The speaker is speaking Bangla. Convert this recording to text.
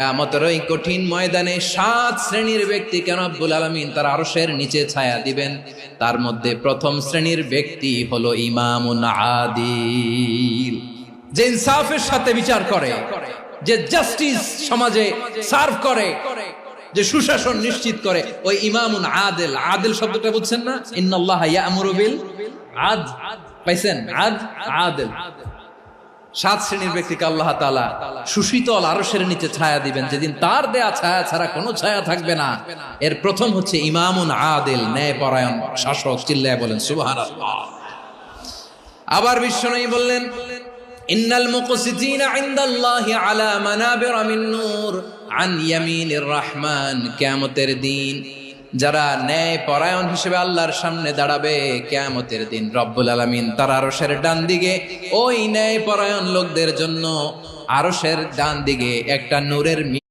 কিয়ামতের ওই কঠিন ময়দানে 7 শ্রেণীর ব্যক্তিকে রব্বুল আলামিন তার আরশের নিচে ছায়া দিবেন। তার মধ্যে প্রথম শ্রেণীর ব্যক্তি হলো ইমামুন আদিল, যে ইনসাফের সাথে বিচার করে, যে জাস্টিস সমাজে সার্ভ করে, যে সুশাসন নিশ্চিত করে, ওই ইমামুন আদিল। আদিল শব্দটা বুঝছেন না? ইন্নাল্লাহা ইয়া'মুরু বিল আদল, পাইছেন? আদিল। 7 শ্রেণীর ব্যক্তিকে আল্লাহ তাআলা সুশীতল আরশের নিচে ছায়া দিবেন, যেদিন তার দেয়া ছায়া ছাড়া কোনো ছায়া থাকবে না। এর প্রথম হচ্ছে ইমামুন আদিল, ন্যায়পরায়ণ শাসক। চিল্লায় বলেন সুবহানাল্লাহ। আবার বিশ্বনবী বললেন, ইন্নাল মুকসিতিনা ইনদাল্লাহি আলা মানাবিরা মিন নূর আন ইয়ামিনির রহমান। কিয়ামতের দিন যারা ন্যায় পরায়ণ হিসেবে আল্লাহর সামনে দাঁড়াবে, কিয়ামতের দিন রব্বুল আলামিন তার আরশের ডান দিকে ওই ন্যায় পরায়ণ লোকদের জন্য আরশের ডান দিকে একটা নূরের